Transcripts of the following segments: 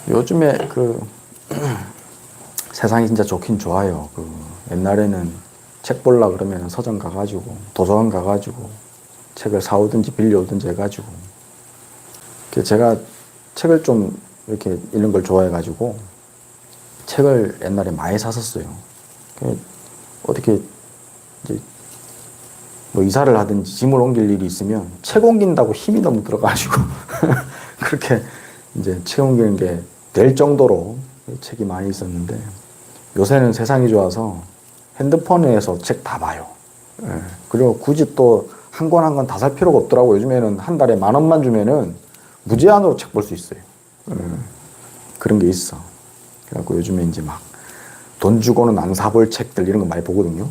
요즘에 세상이 진짜 좋긴 좋아요. 옛날에는 책 볼라 그러면 서점 가가지고 도서관 가가지고 책을 사오든지 빌려오든지 해가지고 제가 책을 좀 이렇게 읽는 걸 좋아해가지고 책을 옛날에 많이 샀었어요. 어떻게 이제 뭐 이사를 하든지 짐을 옮길 일이 있으면 책 옮긴다고 힘이 너무 들어가지고 그렇게 이제 책 옮기는 게 될 정도로 책이 많이 있었는데 요새는 세상이 좋아서 핸드폰에서 책 다 봐요. 예. 그리고 굳이 또 한 권 한 권 다 살 필요가 없더라고요. 요즘에는 한 달에 10,000원만 주면은 무제한으로 책 볼 수 있어요. 예. 그런 게 있어. 그래갖고 요즘에 이제 막 돈 주고는 안 사볼 책들 이런 거 많이 보거든요.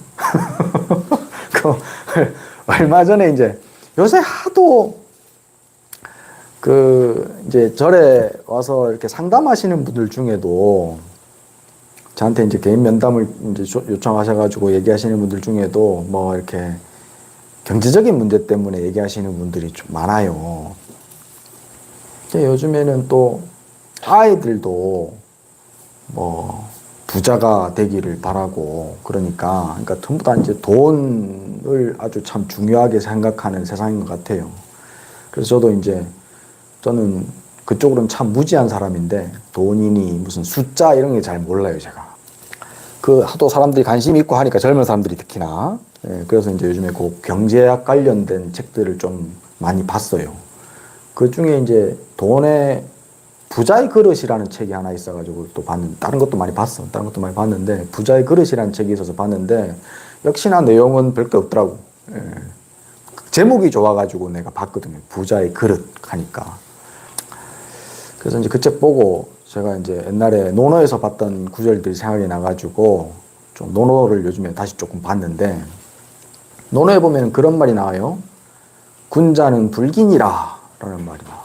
얼마 전에 이제 요새 하도 이제 절에 와서 이렇게 상담하시는 분들 중에도 저한테 이제 개인 면담을 이제 요청하셔가지고 얘기하시는 분들 중에도 뭐 이렇게 경제적인 문제 때문에 얘기하시는 분들이 좀 많아요. 요즘에는 또 아이들도 뭐 부자가 되기를 바라고 그러니까 전부 다 이제 돈을 아주 참 중요하게 생각하는 세상인 것 같아요. 그래서 저는 그쪽으로는 참 무지한 사람인데 돈이니 무슨 숫자 이런 게 잘 몰라요, 제가. 하도 사람들이 관심이 있고 하니까 젊은 사람들이 특히나. 예, 그래서 이제 요즘에 경제학 관련된 책들을 좀 많이 봤어요. 그 중에 이제 돈의 부자의 그릇이라는 책이 하나 있어가지고 또 봤는데, 다른 것도 많이 봤는데, 부자의 그릇이라는 책이 있어서 봤는데, 역시나 내용은 별게 없더라고. 예. 제목이 좋아가지고 내가 봤거든요. 부자의 그릇 하니까. 그래서 이제 그 책 보고 제가 이제 옛날에 논어에서 봤던 구절들이 생각이 나가지고 좀 논어를 요즘에 다시 조금 봤는데 논어에 보면 그런 말이 나와요. 군자는 불긴이라 라는 말이 나와.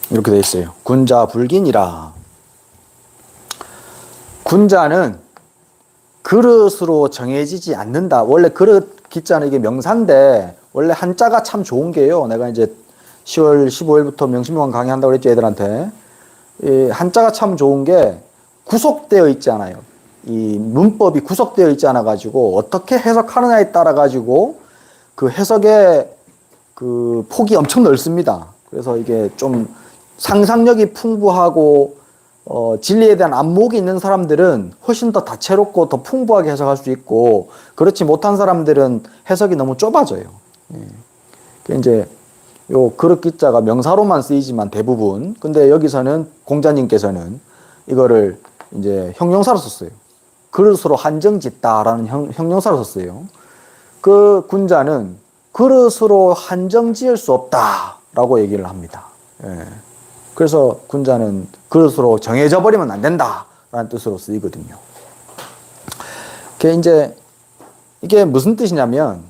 이렇게 돼 있어요. 군자 불긴이라. 군자는 그릇으로 정해지지 않는다. 원래 그릇 기자는 이게 명사인데 원래 한자가 참 좋은 게요. 내가 이제 10월 15일부터 명심보감 강의한다고 그랬죠, 애들한테. 이 한자가 참 좋은 게 구속되어 있지 않아요. 이 문법이 구속되어 있지 않아 가지고 어떻게 해석하느냐에 따라 가지고 그 해석의 그 폭이 엄청 넓습니다. 그래서 이게 좀 상상력이 풍부하고 진리에 대한 안목이 있는 사람들은 훨씬 더 다채롭고 더 풍부하게 해석할 수 있고 그렇지 못한 사람들은 해석이 너무 좁아져요. 예. 이제 요 그릇 기자가 명사로만 쓰이지만 대부분 근데 여기서는 공자님께서는 이거를 이제 형용사로 썼어요. 그릇으로 한정 짓다라는 형용사로 썼어요. 그 군자는 그릇으로 한정 지을 수 없다라고 얘기를 합니다. 예. 그래서 군자는 그릇으로 정해져 버리면 안 된다라는 뜻으로 쓰이거든요. 이게 무슨 뜻이냐면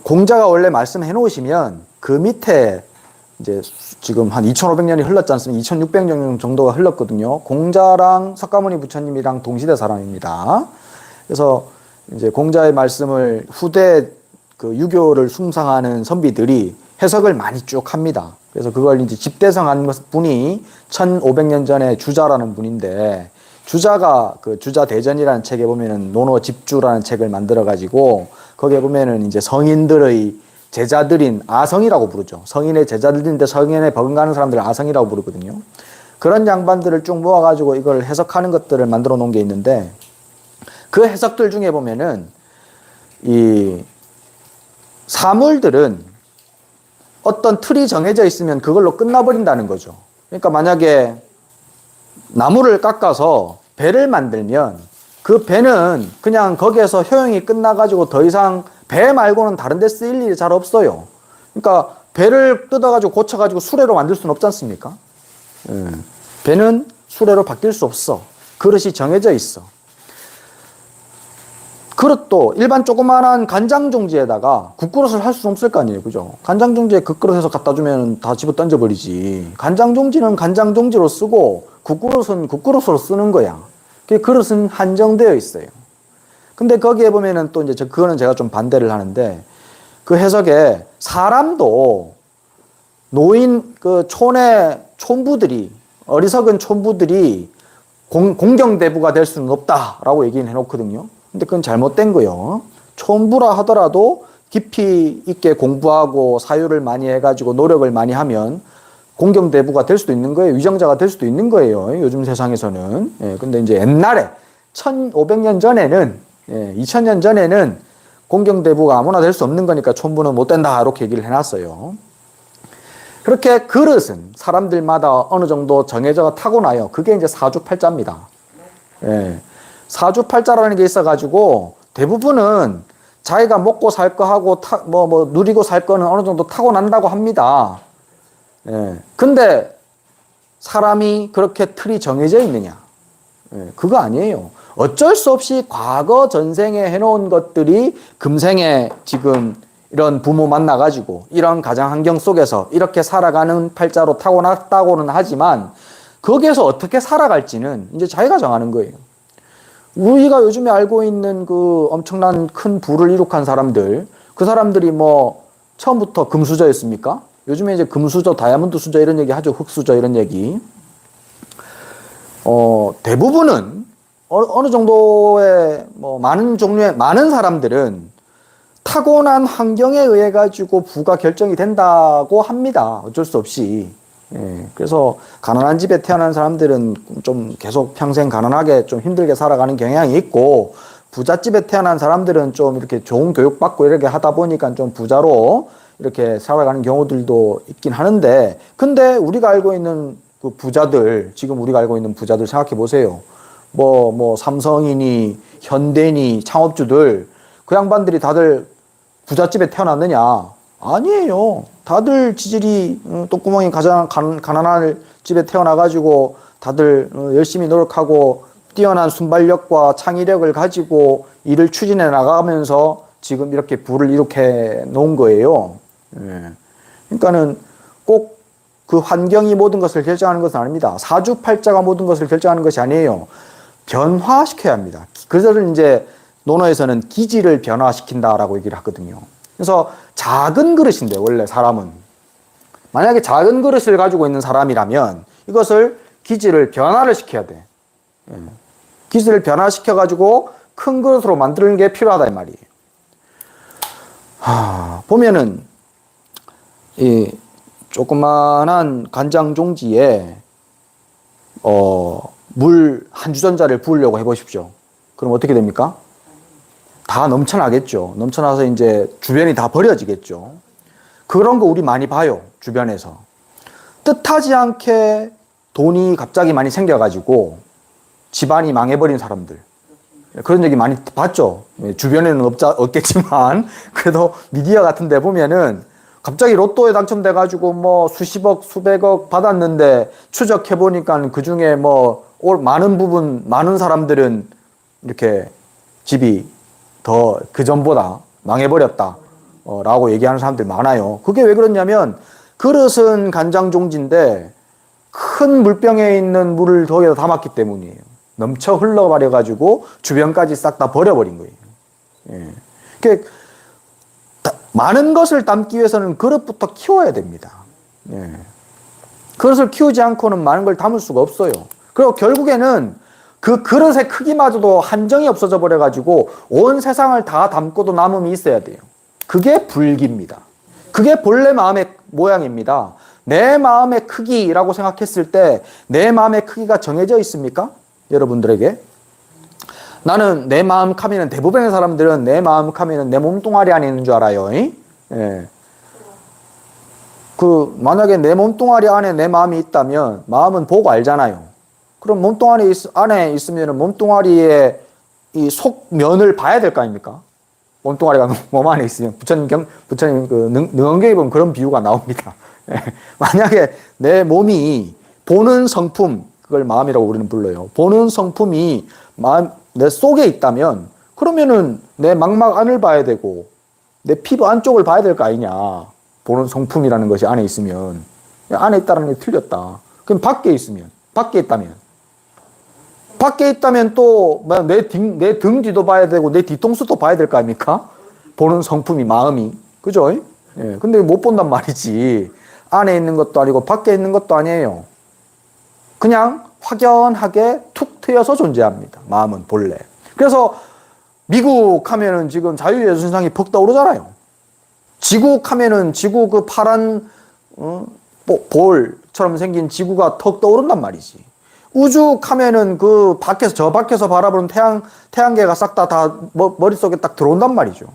공자가 원래 말씀해 놓으시면 그 밑에 이제 지금 한 2,500년이 흘렀지 않습니까? 2,600년 정도가 흘렀거든요. 공자랑 석가모니 부처님이랑 동시대 사람입니다. 그래서 이제 공자의 말씀을 후대 유교를 숭상하는 선비들이 해석을 많이 쭉 합니다. 그래서 그걸 이제 집대성한 분이 1,500년 전에 주자라는 분인데 주자가 주자대전이라는 책에 보면은 논어 집주라는 책을 만들어 가지고 거기에 보면은 이제 성인들의 제자들인 아성이라고 부르죠. 성인의 제자들인데 성인에 버금가는 사람들을 아성이라고 부르거든요. 그런 양반들을 쭉 모아 가지고 이걸 해석하는 것들을 만들어 놓은 게 있는데 그 해석들 중에 보면은 이 사물들은 어떤 틀이 정해져 있으면 그걸로 끝나버린다는 거죠. 그러니까 만약에 나무를 깎아서 배를 만들면 그 배는 그냥 거기에서 효용이 끝나가지고 더 이상 배 말고는 다른 데 쓰일 일이 잘 없어요. 그러니까 배를 뜯어가지고 고쳐가지고 수레로 만들 수는 없지 않습니까? 배는 수레로 바뀔 수 없어. 그릇이 정해져 있어. 그릇도 일반 조그만한 간장종지에다가 국그릇을 할 수는 없을 거 아니에요. 그죠? 간장종지에 국그릇에서 갖다 주면 다 집어 던져버리지. 간장종지는 간장종지로 쓰고 국그릇은 국그릇으로 쓰는 거야. 그 그릇은 한정되어 있어요. 근데 거기에 보면은 또 이제 그거는 제가 좀 반대를 하는데 그 해석에 사람도 그 촌의 촌부들이, 어리석은 촌부들이 공경대부가 될 수는 없다라고 얘기는 해놓거든요. 근데 그건 잘못된 거예요. 촌부라 하더라도 깊이 있게 공부하고 사유를 많이 해가지고 노력을 많이 하면 공경대부가 될 수도 있는 거예요. 위정자가 될 수도 있는 거예요. 요즘 세상에서는. 예, 근데 이제 옛날에 1500년 전에는, 2000년 전에는 공경대부가 아무나 될 수 없는 거니까 촌부는 못 된다. 이렇게 얘기를 해놨어요. 그렇게 그릇은 사람들마다 어느 정도 정해져 타고나요. 그게 이제 사주팔자입니다. 예. 사주팔자라는 게 있어가지고 대부분은 자기가 먹고 살 거 하고 누리고 살 거는 어느 정도 타고난다고 합니다. 예. 근데 사람이 그렇게 틀이 정해져 있느냐? 예. 그거 아니에요. 어쩔 수 없이 과거 전생에 해놓은 것들이 금생에 지금 이런 부모 만나가지고 이런 가정 환경 속에서 이렇게 살아가는 팔자로 타고났다고는 하지만 거기에서 어떻게 살아갈지는 이제 자기가 정하는 거예요. 우리가 요즘에 알고 있는 그 엄청난 큰 부를 이룩한 사람들, 그 사람들이 뭐 처음부터 금수저였습니까? 요즘에 이제 금수저, 다이아몬드 수저 이런 얘기 하죠. 흑수저 이런 얘기. 대부분은 어느 정도의 뭐 많은 종류의 많은 사람들은 타고난 환경에 의해 가지고 부가 결정이 된다고 합니다. 어쩔 수 없이. 예, 그래서 가난한 집에 태어난 사람들은 좀 계속 평생 가난하게 좀 힘들게 살아가는 경향이 있고, 부잣집에 태어난 사람들은 좀 이렇게 좋은 교육 받고 이렇게 하다 보니까 좀 부자로 이렇게 살아가는 경우들도 있긴 하는데, 근데 우리가 알고 있는 그 부자들, 지금 우리가 알고 있는 부자들 생각해 보세요. 뭐 삼성이니 현대니 창업주들, 그 양반들이 다들 부잣집에 태어났느냐? 아니에요. 다들 지질이 똥구멍이 가장 가난한 집에 태어나가지고 다들 열심히 노력하고 뛰어난 순발력과 창의력을 가지고 일을 추진해 나가면서 지금 이렇게 부를 이렇게 놓은 거예요. 예. 그러니까는 꼭 그 환경이 모든 것을 결정하는 것은 아닙니다. 사주팔자가 모든 것을 결정하는 것이 아니에요. 변화시켜야 합니다. 그래서 이제 논어에서는 기질을 변화시킨다라고 얘기를 하거든요. 그래서 작은 그릇인데 원래 사람은 만약에 작은 그릇을 가지고 있는 사람이라면 이것을 기질을 변화를 시켜야 돼. 기질을 변화시켜 가지고 큰 그릇으로 만드는 게 필요하다 이 말이에요. 보면은 이 조그만한 간장 종지에 물 한 주전자를 부으려고 해보십시오. 그럼 어떻게 됩니까? 다 넘쳐나겠죠. 넘쳐나서 이제 주변이 다 버려지겠죠. 그런 거 우리 많이 봐요. 주변에서. 뜻하지 않게 돈이 갑자기 많이 생겨가지고 집안이 망해버린 사람들. 그런 얘기 많이 봤죠. 주변에는 없겠지만 그래도 미디어 같은 데 보면은 갑자기 로또에 당첨돼가지고 뭐 수십억, 수백억 받았는데 추적해보니까 그 중에 뭐 많은 사람들은 이렇게 집이 더 그전보다 망해버렸다 라고 얘기하는 사람들이 많아요. 그게 왜 그러냐면 그릇은 간장종지인데 큰 물병에 있는 물을 거기다 담았기 때문이에요. 넘쳐 흘러버려가지고 주변까지 싹 다 버려버린 거예요. 예. 그러니까 많은 것을 담기 위해서는 그릇부터 키워야 됩니다. 예. 그릇을 키우지 않고는 많은 걸 담을 수가 없어요. 그리고 결국에는 그 그릇의 크기마저도 한정이 없어져 버려가지고 온 세상을 다 담고도 남음이 있어야 돼요. 그게 불기입니다. 그게 본래 마음의 모양입니다. 내 마음의 크기라고 생각했을 때 내 마음의 크기가 정해져 있습니까? 여러분들에게? 나는 내 마음 카면은 대부분의 사람들은 내 마음 카면은 내 몸뚱아리 안에 있는 줄 알아요. 예. 만약에 내 몸뚱아리 안에 내 마음이 있다면 마음은 보고 알잖아요. 그럼 몸뚱아리 안에 있으면 몸뚱아리의 이 속면을 봐야 될 거 아닙니까? 몸뚱아리가 몸 안에 있으면 부처님 그 능언경에 보면 그런 비유가 나옵니다. 만약에 내 몸이 보는 성품, 그걸 마음이라고 우리는 불러요. 보는 성품이 내 속에 있다면 그러면은 내 망막 안을 봐야 되고 내 피부 안쪽을 봐야 될 거 아니냐. 보는 성품이라는 것이 안에 있으면 안에 있다는 게 틀렸다. 그럼 밖에 있다면 또 내 등 뒤도 봐야 되고 내 뒤통수도 봐야 될 거 아닙니까? 보는 성품이 마음이. 그죠? 예. 근데 못 본단 말이지. 안에 있는 것도 아니고 밖에 있는 것도 아니에요. 그냥 확연하게 툭 트여서 존재합니다. 마음은 본래. 그래서 미국 하면은 지금 자유예술상이 퍽 떠오르잖아요. 지국 하면은 지구 그 파란 볼처럼 생긴 지구가 턱 떠오른단 말이지. 우주 하면은 그 밖에서 저 밖에서 바라보는 태양계가 싹 다 머릿속에 딱 들어온단 말이죠.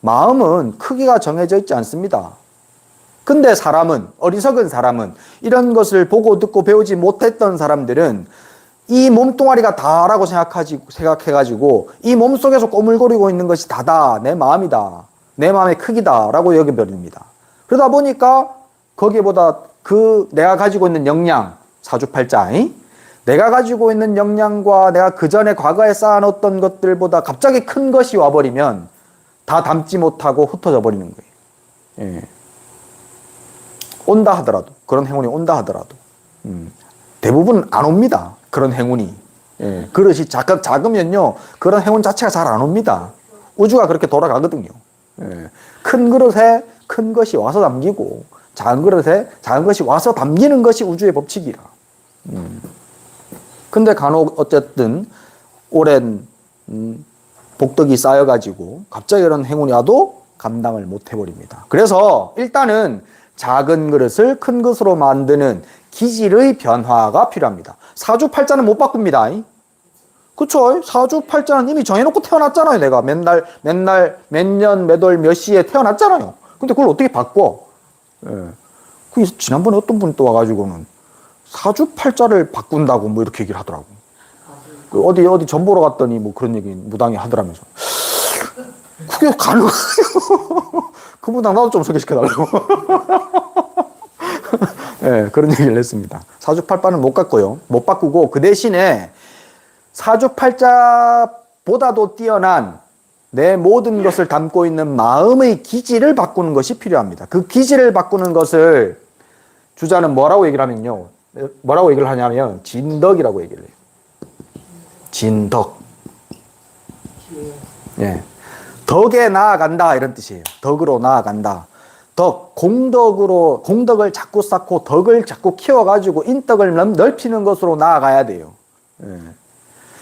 마음은 크기가 정해져 있지 않습니다. 근데 사람은, 어리석은 사람은, 이런 것을 보고 듣고 배우지 못했던 사람들은 이 몸뚱아리가 다라고 생각해가지고 이 몸속에서 꼬물거리고 있는 것이 다다, 내 마음이다, 내 마음의 크기다라고 여겨버립니다. 그러다 보니까 거기보다 내가 가지고 있는 역량, 사주팔자, 내가 가지고 있는 역량과 내가 그 전에 과거에 쌓아놓았던 것들보다 갑자기 큰 것이 와버리면 다 담지 못하고 흩어져 버리는 거예요. 예. 온다 하더라도, 그런 행운이 온다 하더라도 대부분 안 옵니다. 그런 행운이. 예. 그릇이 작으면요 그런 행운 자체가 잘 안 옵니다. 우주가 그렇게 돌아가거든요. 예. 큰 그릇에 큰 것이 와서 담기고 작은 그릇에 작은 것이 와서 담기는 것이 우주의 법칙이라. 근데 간혹 어쨌든 오랜 복덕이 쌓여가지고 갑자기 이런 행운이 와도 감당을 못 해버립니다. 그래서 일단은 작은 그릇을 큰 것으로 만드는 기질의 변화가 필요합니다. 사주팔자는 못 바꿉니다. 그쵸? 사주팔자는 이미 정해놓고 태어났잖아요. 내가 맨날 몇 년 몇 월 몇 시에 태어났잖아요. 근데 그걸 어떻게 바꿔? 예. 지난번에 어떤 분이 또 와가지고는 사주팔자를 바꾼다고 뭐 이렇게 얘기를 하더라고. 어디 전 보러 갔더니 뭐 그런 얘기 무당이 하더라면서. 그게 가능해요. 그 무당 나도 좀 소개시켜달라고. 네, 그런 얘기를 했습니다. 사주팔자는 못 바꿔요. 못 바꾸고 그 대신에 사주팔자보다도 뛰어난 내 모든 것을 담고 있는 마음의 기질을 바꾸는 것이 필요합니다. 그 기질을 바꾸는 것을 주자는 뭐라고 얘기를 하면요. 뭐라고 얘기를 하냐면 진덕이라고 얘기를 해요. 진덕. 예. 덕에 나아간다 이런 뜻이에요. 덕으로 나아간다. 덕, 공덕을 자꾸 쌓고 덕을 자꾸 키워가지고 인덕을 넓히는 것으로 나아가야 돼요. 예.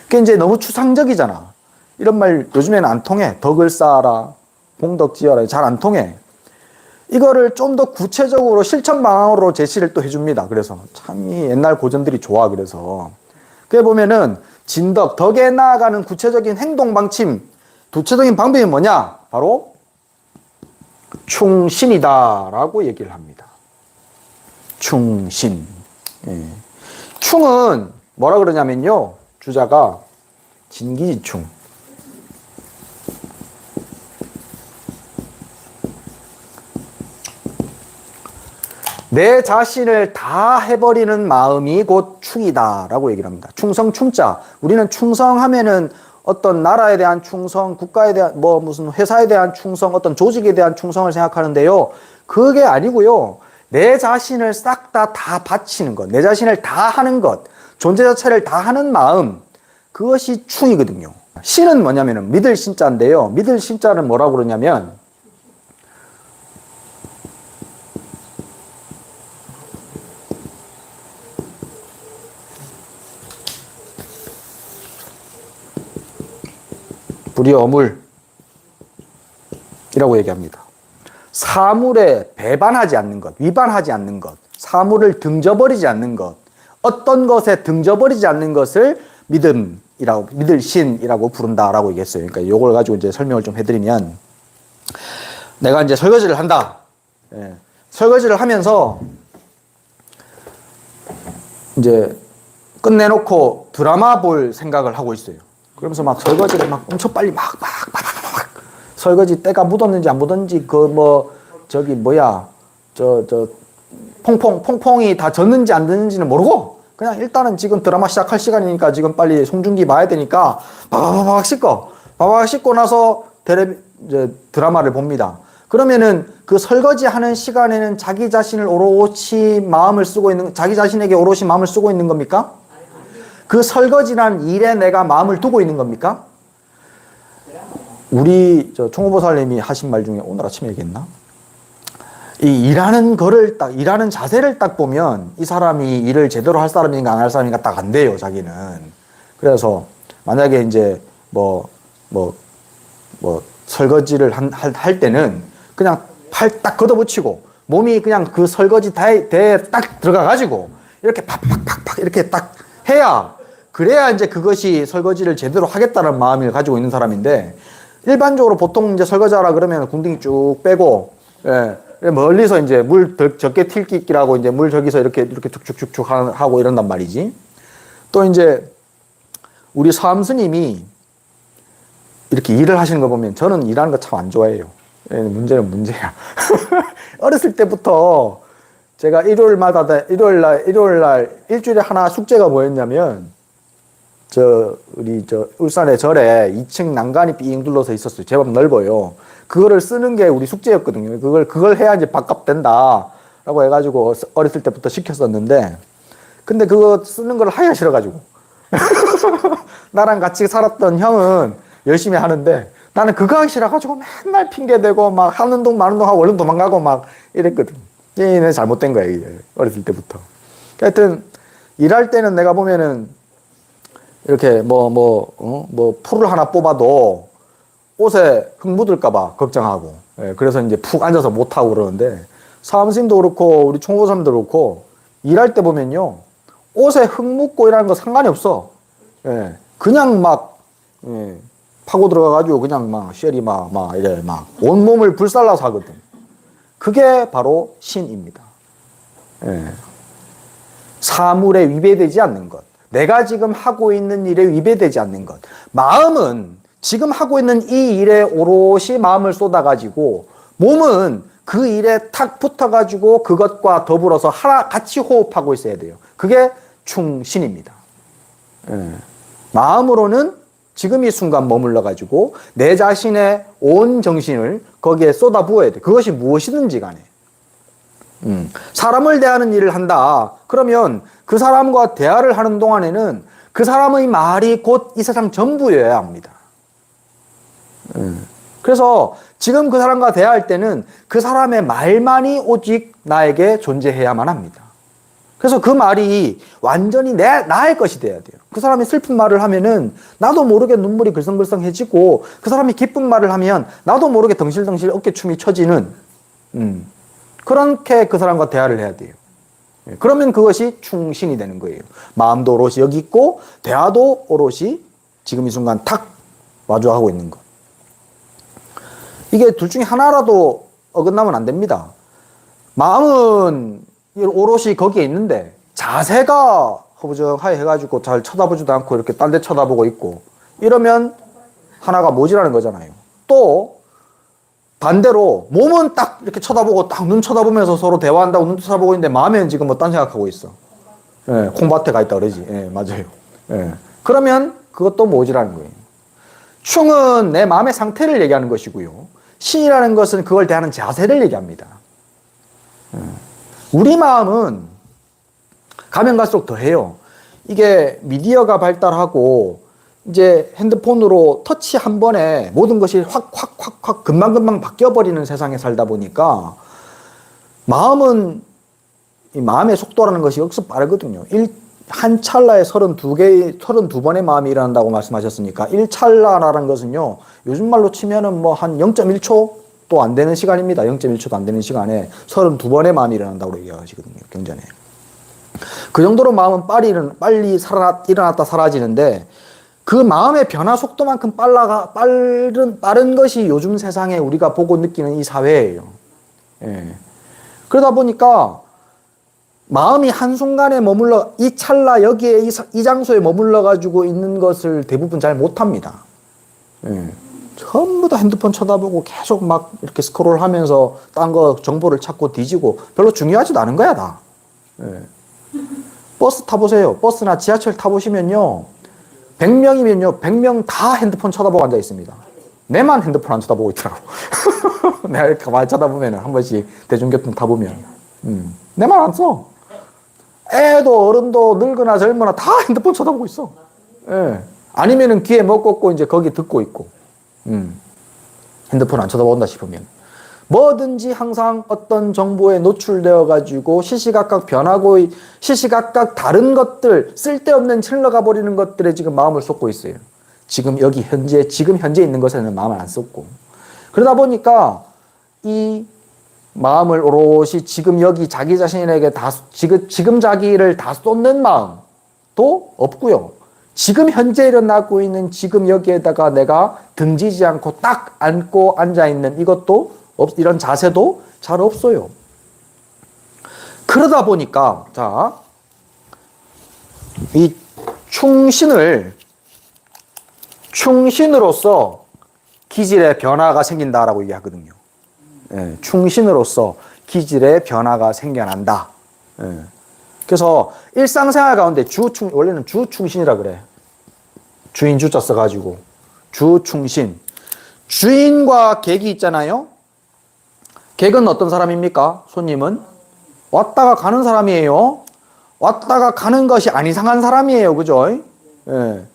그게 이제 너무 추상적이잖아. 이런 말 요즘에는 안 통해. 덕을 쌓아라, 공덕 지어라. 잘 안 통해. 이거를 좀 더 구체적으로 실천 방향으로 제시를 또 해줍니다. 그래서 참 이 옛날 고전들이 좋아. 그래서 그게 보면은 진덕, 덕에 나아가는 구체적인 행동 방침, 구체적인 방법이 뭐냐? 바로 충신이다라고 얘기를 합니다. 충신. 예. 충은 뭐라 그러냐면요. 주자가 진기지충. 내 자신을 다 해버리는 마음이 곧 충이다라고 얘기를 합니다. 충성, 충자. 우리는 충성하면은 어떤 나라에 대한 충성, 국가에 대한 무슨 회사에 대한 충성, 어떤 조직에 대한 충성을 생각하는데요. 그게 아니고요. 내 자신을 싹 다 바치는 것, 내 자신을 다 하는 것, 존재 자체를 다 하는 마음, 그것이 충이거든요. 신은 뭐냐면은 믿을 신자인데요. 믿을 신자는 뭐라고 그러냐면 불의어물이라고 얘기합니다. 사물에 배반하지 않는 것, 위반하지 않는 것, 사물을 등져버리지 않는 것, 어떤 것에 등져버리지 않는 것을 믿을 신이라고 부른다라고 얘기했어요. 그러니까 이걸 가지고 이제 설명을 좀 해드리면, 내가 이제 설거지를 한다. 예. 설거지를 하면서 이제 끝내놓고 드라마 볼 생각을 하고 있어요. 그러면서 막 설거지를 막 엄청 빨리 막 설거지 때가 묻었는지 안 묻었는지 퐁퐁이 다 졌는지 안 졌는지는 모르고 그냥 일단은 지금 드라마 시작할 시간이니까 지금 빨리 송중기 봐야 되니까 바바바박 씻고 나서 드라마를 봅니다. 그러면은 그 설거지 하는 시간에는 자기 자신을 오롯이 자기 자신에게 오롯이 마음을 쓰고 있는 겁니까? 그 설거지란 일에 내가 마음을 두고 있는 겁니까? 우리 총무보살님이 하신 말 중에 오늘 아침에 얘기했나? 이 일하는 거를 딱, 일하는 자세를 딱 보면 이 사람이 일을 제대로 할 사람인가 안 할 사람인가 딱 안 돼요, 자기는. 그래서 만약에 이제 뭐 설거지를 할 때는 그냥 팔 딱 걷어붙이고 몸이 그냥 그 설거지 대에 딱 들어가가지고 이렇게 팍팍팍팍 이렇게 딱 해야, 그래야 이제 그것이 설거지를 제대로 하겠다는 마음을 가지고 있는 사람인데, 일반적으로 보통 이제 설거지하라 그러면 궁둥이 쭉 빼고, 멀리서 이제 물 적게 튈끼끼라고 이제 물 저기서 이렇게 쭉쭉쭉쭉 하고 이런단 말이지. 또 이제 우리 서암 스님이 이렇게 일을 하시는 거 보면 저는 일하는 거 참 안 좋아해요. 문제는 문제야. 어렸을 때부터 제가 일요일날 일주일에 하나 숙제가 뭐였냐면, 우리 울산의 절에 2층 난간이 삥 둘러서 있었어요. 제법 넓어요. 그거를 쓰는 게 우리 숙제였거든요. 그걸 해야 이제 밥값 된다 라고 해가지고 어렸을 때부터 시켰었는데, 근데 그거 쓰는 걸 하기가 싫어가지고. 나랑 같이 살았던 형은 열심히 하는데 나는 그거 하기 싫어가지고 맨날 핑계대고 막 하는 동 마는 동 하고 얼른 도망가고 막 이랬거든. 얘는 잘못된 거야, 이게. 어렸을 때부터. 하여튼 일할 때는 내가 보면은 이렇게 풀을 하나 뽑아도 옷에 흙 묻을까봐 걱정하고, 그래서 이제 푹 앉아서 못하고 그러는데, 사무실도 그렇고 우리 총무사님도 그렇고 일할 때 보면요, 옷에 흙 묻고 이러는 거 상관이 없어. 그냥 막 파고 들어가가지고 그냥 막 쉘이 막 이래 막 온몸을 불살라서 하거든. 그게 바로 신입니다. 사물에 위배되지 않는 것, 내가 지금 하고 있는 일에 위배되지 않는 것. 마음은 지금 하고 있는 이 일에 오롯이 마음을 쏟아가지고, 몸은 그 일에 탁 붙어가지고 그것과 더불어서 하나 같이 호흡하고 있어야 돼요. 그게 충신입니다. 마음으로는 지금 이 순간 머물러가지고 내 자신의 온 정신을 거기에 쏟아부어야 돼. 그것이 무엇이든지 간에. 사람을 대하는 일을 한다. 그러면 그 사람과 대화를 하는 동안에는 그 사람의 말이 곧 이 세상 전부여야 합니다. 그래서 지금 그 사람과 대화할 때는 그 사람의 말만이 오직 나에게 존재해야만 합니다. 그래서 그 말이 완전히 나의 것이 돼야 돼요. 그 사람이 슬픈 말을 하면은 나도 모르게 눈물이 글썽글썽해지고, 그 사람이 기쁜 말을 하면 나도 모르게 덩실덩실 어깨춤이 쳐지는, 그렇게 그 사람과 대화를 해야 돼요. 그러면 그것이 충신이 되는 거예요. 마음도 오롯이 여기 있고 대화도 오롯이 지금 이 순간 탁 마주하고 있는 것. 이게 둘 중에 하나라도 어긋나면 안 됩니다. 마음은 오롯이 거기에 있는데 자세가 허부정하게 해가지고 잘 쳐다보지도 않고 이렇게 딴 데 쳐다보고 있고, 이러면 하나가 모자라는 거잖아요. 또 반대로 몸은 딱 이렇게 쳐다보고 딱 눈 쳐다보면서 서로 대화한다고 눈 쳐다보고 있는데 마음에는 지금 뭐 딴 생각하고 있어. 콩밭에 가 있다 그러지. 맞아요. 그러면 그것도 모자라는 거예요. 충은 내 마음의 상태를 얘기하는 것이고요, 신이라는 것은 그걸 대하는 자세를 얘기합니다. 우리 마음은 가면 갈수록 더해요. 이게 미디어가 발달하고 이제 핸드폰으로 터치 한 번에 모든 것이 확 금방금방 바뀌어버리는 세상에 살다 보니까 마음은, 이 마음의 속도라는 것이 역시 빠르거든요. 한 찰나에 32번의 마음이 일어난다고 말씀하셨으니까 1찰나라는 것은요, 요즘 말로 치면은 뭐 한 0.1초도 안 되는 시간입니다. 0.1초도 안 되는 시간에 32번의 마음이 일어난다고 얘기하시거든요, 경전에. 그 정도로 마음은 빨리 일어났다 사라지는데, 그 마음의 변화 속도만큼 빠른 것이 요즘 세상에 우리가 보고 느끼는 이 사회예요. 그러다 보니까 마음이 한순간에 머물러, 이 찰나 여기에 이 장소에 머물러 가지고 있는 것을 대부분 잘 못합니다. 전부 다 핸드폰 쳐다보고 계속 막 이렇게 스크롤 하면서 딴 거 정보를 찾고 뒤지고 별로 중요하지도 않은 거야, 다. 버스 타보세요. 버스나 지하철 타보시면요, 100명이면요 100명 다 핸드폰 쳐다보고 앉아 있습니다. 내만 핸드폰 안 쳐다보고 있더라고. 내가 이렇게 가만히 쳐다보면 한 번씩 대중교통 타보면 내만 안 써. 애도 어른도 늙으나 젊으나 다 핸드폰 쳐다보고 있어. 아니면은 귀에 뭐 꽂고 이제 거기 듣고 있고. 핸드폰 안 쳐다본다 싶으면. 뭐든지 항상 어떤 정보에 노출되어 가지고 시시각각 변하고 시시각각 다른 것들, 쓸데없는 흘러가 버리는 것들에 지금 마음을 쏟고 있어요. 지금 현재 있는 것에는 마음을 안 쏟고. 그러다 보니까 이 마음을 오롯이 지금 여기 자기 자신에게 지금 자기를 다 쏟는 마음도 없고요. 지금 현재 일어나고 있는 지금 여기에다가 내가 등지지 않고 딱 앉고 앉아 있는 이런 자세도 잘 없어요. 그러다 보니까 이 충신으로서 기질의 변화가 생긴다라고 얘기하거든요. 예, 충신으로서 기질의 변화가 생겨난다. 예. 그래서 일상생활 가운데 원래는 주충신이라 그래. 주인 주자 써가지고 주충신. 주인과 객이 있잖아요. 객은 어떤 사람입니까? 손님은 왔다가 가는 사람이에요. 왔다가 가는 것이 안 이상한 사람이에요. 그죠? 예.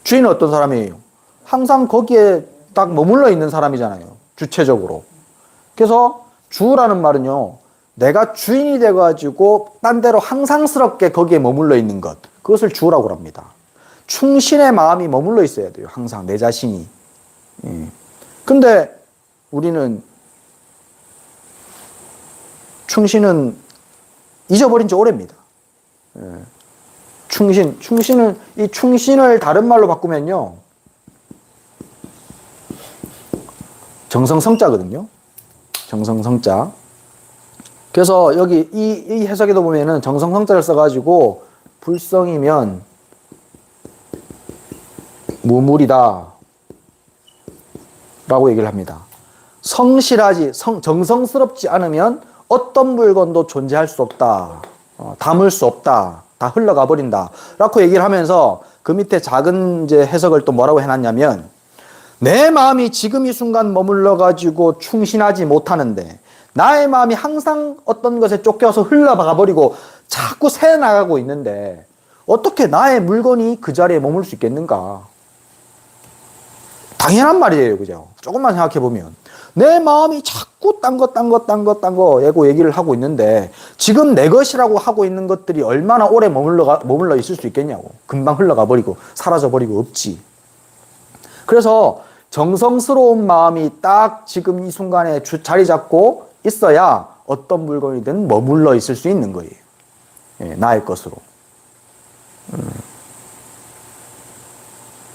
주인은 어떤 사람이에요? 항상 거기에 딱 머물러 있는 사람이잖아요. 주체적으로. 그래서 주라는 말은요, 내가 주인이 돼가지고 딴 데로 항상스럽게 거기에 머물러 있는 것, 그것을 주라고 합니다. 충신의 마음이 머물러 있어야 돼요. 항상 내 자신이. 근데 우리는 충신은 잊어버린 지 오래입니다. 이 충신을 다른 말로 바꾸면요, 정성성자거든요. 정성성자. 그래서 여기 이 해석에도 보면은 정성성자를 써가지고 불성이면 무물이다 라고 얘기를 합니다. 정성스럽지 않으면 어떤 물건도 존재할 수 없다. 담을 수 없다. 다 흘러가 버린다. 라고 얘기를 하면서 그 밑에 작은 이제 해석을 또 뭐라고 해놨냐면, 내 마음이 지금 이 순간 머물러 가지고 충신하지 못하는데 나의 마음이 항상 어떤 것에 쫓겨서 흘러가 버리고 자꾸 새 나가고 있는데 어떻게 나의 물건이 그 자리에 머물 수 있겠는가? 당연한 말이에요. 그죠? 조금만 생각해 보면 내 마음이 자꾸 딴 거 얘기를 하고 있는데 지금 내 것이라고 하고 있는 것들이 얼마나 오래 머물러 있을 수 있겠냐고. 금방 흘러가 버리고 사라져 버리고 없지. 그래서 정성스러운 마음이 딱 지금 이 순간에 자리 잡고 있어야 어떤 물건이든 머물러 있을 수 있는 거예요. 예, 나의 것으로.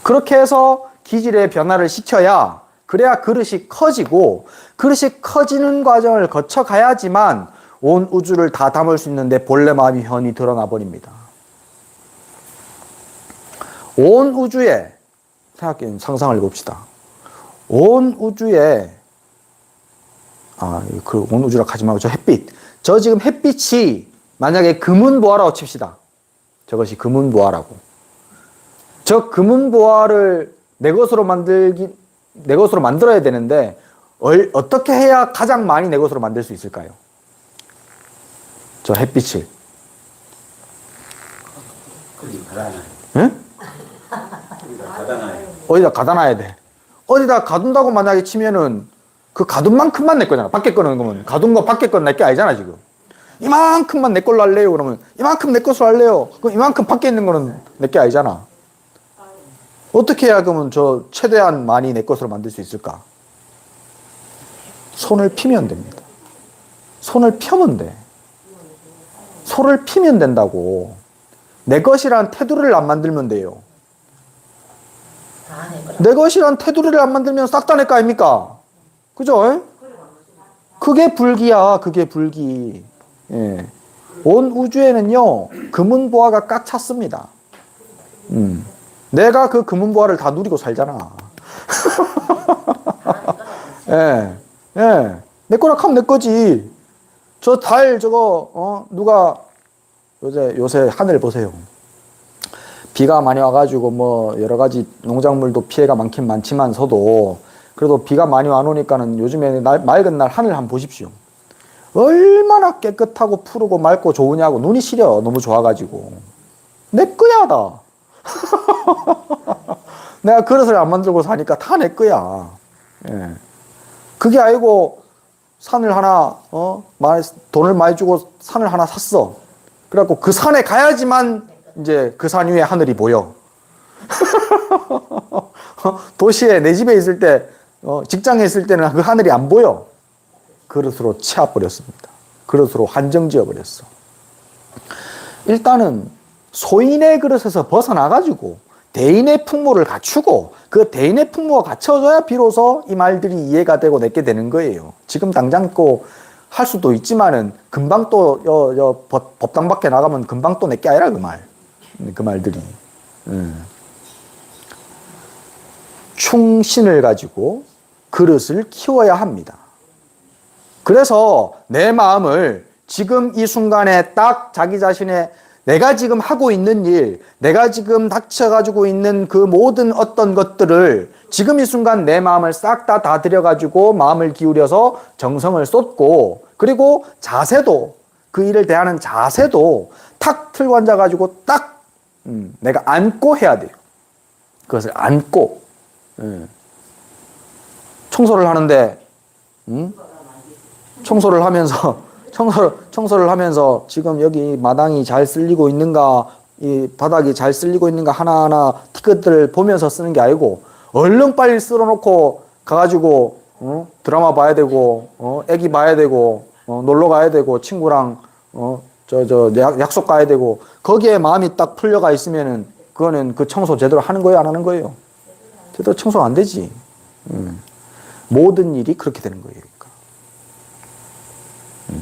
그렇게 해서 기질의 변화를 시켜야, 그래야 그릇이 커지고, 그릇이 커지는 과정을 거쳐 가야지만 온 우주를 다 담을 수 있는데 본래 마음이 현이 드러나 버립니다. 온 우주에, 상상을 해봅시다. 온 우주에, 온 우주라 하지 말고 저 햇빛. 저 지금 햇빛이 만약에 금은보화라고 칩시다. 저것이 금은보화라고. 저 금은보화를 내 것으로 만들어야 되는데, 어떻게 해야 가장 많이 내 것으로 만들 수 있을까요? 저 햇빛을. 응? 어디다 가다 놔야 돼. 어디다 가둔다고 만약에 치면은 그 가둔 만큼만 내 거잖아. 밖에 거는 그러면 가둔 거 밖에 건 내 게 아니잖아 지금. 이만큼만 내 걸로 할래요 그러면 이만큼 내 것으로 할래요. 그럼 이만큼 밖에 있는 거는 내 게 아니잖아. 어떻게 해야 그러면 저 최대한 많이 내 것으로 만들 수 있을까? 손을 피면 됩니다. 손을 펴면 돼. 손을 피면 된다고. 내 것이란 테두리를 안 만들면 돼요. 내 것이란 테두리를 안 만들면 싹 다 내 거 아닙니까? 그죠? 그게 불기야. 그게 불기. 예. 온 우주에는요, 금은보화가 꽉 찼습니다. 내가 그 금은보화를 다 누리고 살잖아. 예. 예. 내 거라 하면 내 거지. 저 달 누가 요새 하늘 보세요. 비가 많이 와가지고 뭐 여러 가지 농작물도 피해가 많긴 많지만서도 그래도 비가 많이 안 오니까는 요즘에 맑은 날 하늘 한번 보십시오. 얼마나 깨끗하고 푸르고 맑고 좋으냐고. 눈이 시려. 너무 좋아가지고. 내 거야 다. 내가 그릇을 안 만들고 사니까 다 내 거야. 예. 그게 아니고 산을 하나, 돈을 많이 주고 산을 하나 샀어. 그래갖고 그 산에 가야지만 이제 그 산 위에 하늘이 보여. 도시에 내 집에 있을 때, 직장에 있을 때는 그 하늘이 안 보여. 그릇으로 채워버렸습니다. 그릇으로 한정 지어버렸어. 일단은 소인의 그릇에서 벗어나가지고 대인의 풍모를 갖추고 그 대인의 풍모가 갖춰져야 비로소 이 말들이 이해가 되고 내게 되는 거예요. 지금 당장 또 할 수도 있지만은 금방 또 법당 밖에 나가면 금방 또 내게 아니라 그 말들이. 충신을 가지고 그릇을 키워야 합니다. 그래서 내 마음을 지금 이 순간에 딱 자기 자신의 내가 지금 하고 있는 일, 내가 지금 닥쳐가지고 있는 그 모든 어떤 것들을 지금 이 순간 내 마음을 싹 다 들여가지고 마음을 기울여서 정성을 쏟고, 그리고 자세도, 그 일을 대하는 자세도 탁 틀고 앉아가지고 딱 내가 안고 해야 돼요. 그것을 안고. 청소를 하는데 청소를 하면서 지금 여기 마당이 잘 쓸리고 있는가, 이 바닥이 잘 쓸리고 있는가 하나하나 티끌들을 보면서 쓰는 게 아니고 얼른 빨리 쓸어놓고 가가지고 드라마 봐야 되고 애기 봐야 되고 놀러 가야 되고 친구랑 약속 가야 되고 거기에 마음이 딱 풀려가 있으면은 그거는 그 청소 제대로 하는 거예요, 안 하는 거예요? 제대로 청소 안 되지. 모든 일이 그렇게 되는 거예요. 그러니까.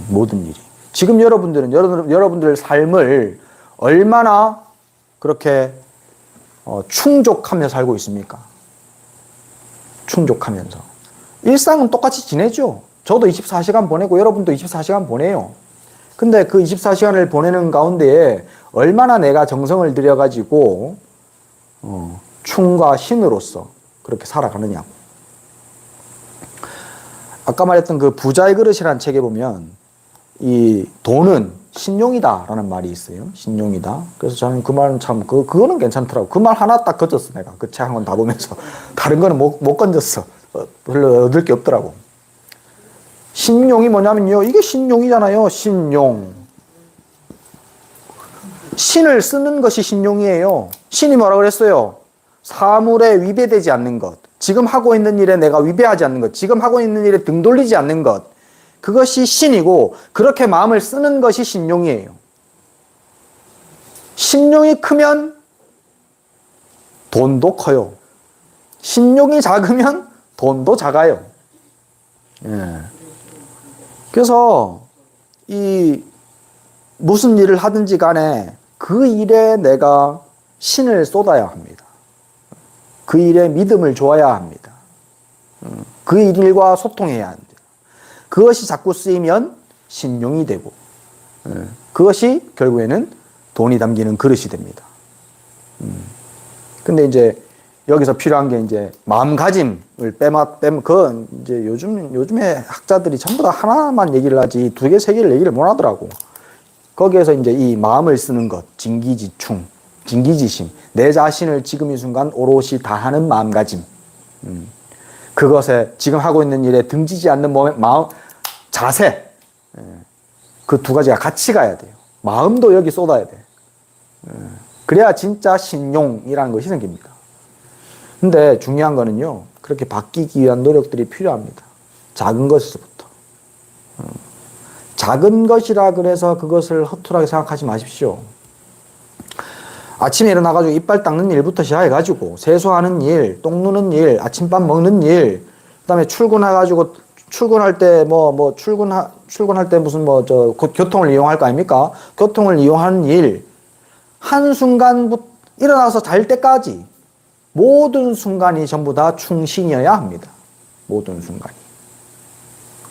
모든 일이. 지금 여러분들은 여러분들의 삶을 얼마나 그렇게 충족하며 살고 있습니까? 충족하면서. 일상은 똑같이 지내죠. 저도 24시간 보내고 여러분도 24시간 보내요. 근데 그 24시간을 보내는 가운데에 얼마나 내가 정성을 들여가지고 충과 신으로서 그렇게 살아가느냐고. 아까 말했던 그 부자의 그릇이라는 책에 보면 이 돈은 신용이다라는 말이 있어요. 신용이다. 그래서 저는 그 말은 참 그거는 괜찮더라고. 그 말 하나 딱 건졌어 내가. 그 책 한 권 다 보면서 다른 거는 못 건졌어. 별로 얻을 게 없더라고. 신용이 뭐냐면요. 이게 신용이잖아요. 신용. 신을 쓰는 것이 신용이에요. 신이 뭐라고 그랬어요? 사물에 위배되지 않는 것. 지금 하고 있는 일에 내가 위배하지 않는 것. 지금 하고 있는 일에 등 돌리지 않는 것. 그것이 신이고 그렇게 마음을 쓰는 것이 신용이에요. 신용이 크면 돈도 커요. 신용이 작으면 돈도 작아요. 예. 그래서 이 무슨 일을 하든지 간에 그 일에 내가 신을 쏟아야 합니다. 그 일에 믿음을 줘야 합니다. 그 일과 소통해야 합니다. 그것이 자꾸 쓰이면 신용이 되고 그것이 결국에는 돈이 담기는 그릇이 됩니다. 근데 이제 여기서 필요한 게 이제 마음가짐을 그 이제 요즘에 학자들이 전부 다 하나만 얘기를 하지 2개, 3개를 얘기를 못 하더라고. 거기에서 이제 이 마음을 쓰는 것, 진기지충, 진기지심, 내 자신을 지금 이 순간 오롯이 다하는 마음가짐. 그것에 지금 하고 있는 일에 등지지 않는 마음, 자세. 그 2가지가 같이 가야 돼요. 마음도 여기 쏟아야 돼. 그래야 진짜 신용이라는 것이 생깁니다. 근데 중요한 거는요, 그렇게 바뀌기 위한 노력들이 필요합니다. 작은 것에서부터. 작은 것이라 그래서 그것을 허투루하게 생각하지 마십시오. 아침에 일어나가지고 이빨 닦는 일부터 시작해가지고 세수하는 일, 똥 누는 일, 아침밥 먹는 일, 그 다음에 출근해가지고 출근할 때 출근할 때 무슨 교통을 이용할 거 아닙니까? 교통을 이용하는 일, 한순간부터 일어나서 잘 때까지 모든 순간이 전부 다 충신이어야 합니다. 모든 순간이.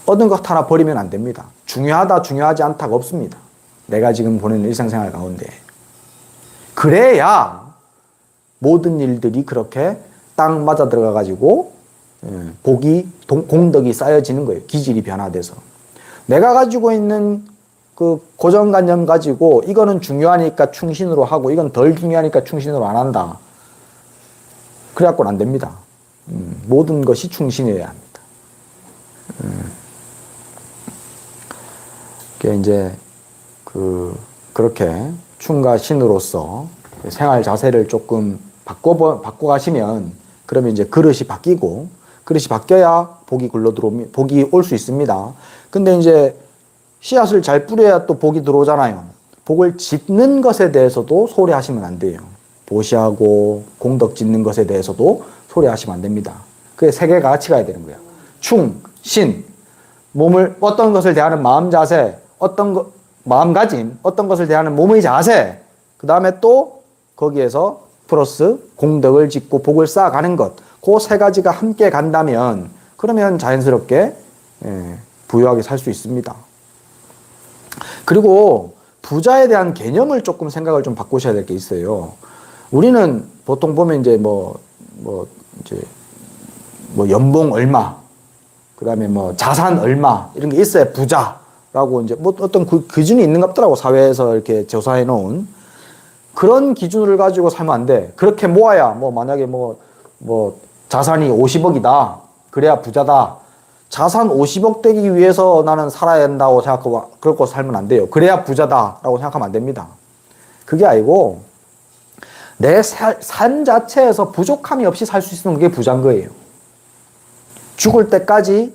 얻은 것 하나 버리면 안 됩니다. 중요하다, 중요하지 않다가 없습니다. 내가 지금 보내는 일상생활 가운데. 그래야 모든 일들이 그렇게 딱 맞아 들어가가지고 공덕이 쌓여지는 거예요. 기질이 변화돼서. 내가 가지고 있는 그 고정관념 가지고 이거는 중요하니까 충신으로 하고 이건 덜 중요하니까 충신으로 안 한다. 그래갖고는 안 됩니다. 모든 것이 충신해야 합니다. 그게 이제 그렇게 충과 신으로서 생활 자세를 조금 바꿔가시면 그러면 이제 그릇이 바뀌고 그릇이 바뀌어야 복이 올 수 있습니다. 근데 이제 씨앗을 잘 뿌려야 또 복이 들어오잖아요. 복을 짓는 것에 대해서도 소홀히 하시면 안 돼요. 보시하고 공덕 짓는 것에 대해서도 소홀히 하시면 안 됩니다. 그게 세 개가 같이 가야 되는 거예요. 충, 신, 몸을 어떤 것을 대하는 마음 자세, 마음가짐, 어떤 것을 대하는 몸의 자세, 그 다음에 또 거기에서 플러스 공덕을 짓고 복을 쌓아가는 것, 그 세 가지가 함께 간다면 그러면 자연스럽게 부유하게 살 수 있습니다. 그리고 부자에 대한 개념을 조금 생각을 좀 바꾸셔야 될 게 있어요. 우리는 보통 보면 이제 연봉 얼마, 그 다음에 자산 얼마, 이런 게 있어야 부자라고 이제 어떤 기준이 있는 것 같더라고, 사회에서 이렇게 조사해 놓은. 그런 기준을 가지고 살면 안 돼. 그렇게 모아야, 만약에 자산이 50억이다. 그래야 부자다. 자산 50억 되기 위해서 나는 살아야 한다고 생각하고 그렇고 살면 안 돼요. 그래야 부자다라고 생각하면 안 됩니다. 그게 아니고 내 삶 자체에서 부족함이 없이 살 수 있으면 그게 부자인 거예요. 죽을 때까지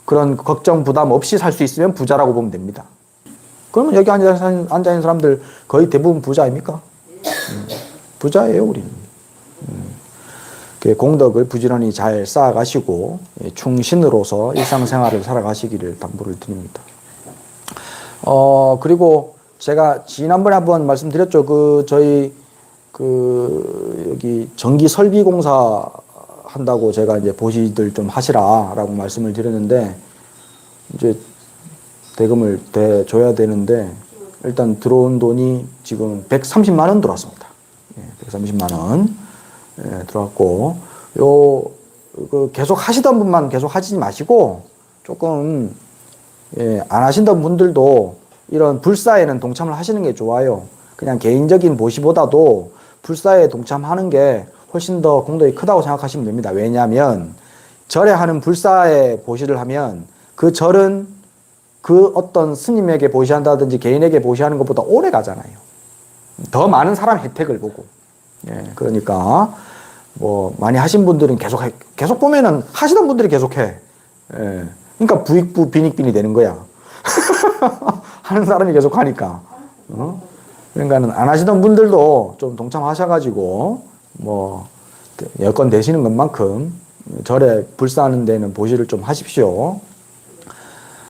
그런 걱정 부담 없이 살 수 있으면 부자라고 보면 됩니다. 그러면 여기 앉아있는 사람들 거의 대부분 부자 아닙니까? 부자예요, 우리는. 공덕을 부지런히 잘 쌓아가시고 충신으로서 일상생활을 살아가시기를 당부를 드립니다. 그리고 제가 지난번에 한번 말씀드렸죠. 저희 여기 전기 설비 공사 한다고 제가 이제 보시들 좀 하시라라고 말씀을 드렸는데 이제 대금을 대줘야 되는데 일단 들어온 돈이 지금 130만 원 들어왔습니다. 130만 원 들어왔고 계속 하시던 분만 계속 하시지 마시고 조금 안 하신던 분들도 이런 불사에는 동참을 하시는 게 좋아요. 그냥 개인적인 보시보다도 불사에 동참하는 게 훨씬 더 공덕이 크다고 생각하시면 됩니다. 왜냐하면 절에 하는 불사에 보시를 하면 그 절은 그 어떤 스님에게 보시한다든지 개인에게 보시하는 것보다 오래 가잖아요. 더 많은 사람 혜택을 보고. 그러니까 많이 하신 분들은 계속 보면은 하시던 분들이 계속해. 그러니까 부익부 빈익빈이 되는 거야. 하는 사람이 계속 하니까. 그러니까는 안 하시던 분들도 좀 동참하셔가지고 여건 되시는 것만큼 절에 불사하는 데는 보시를 좀 하십시오.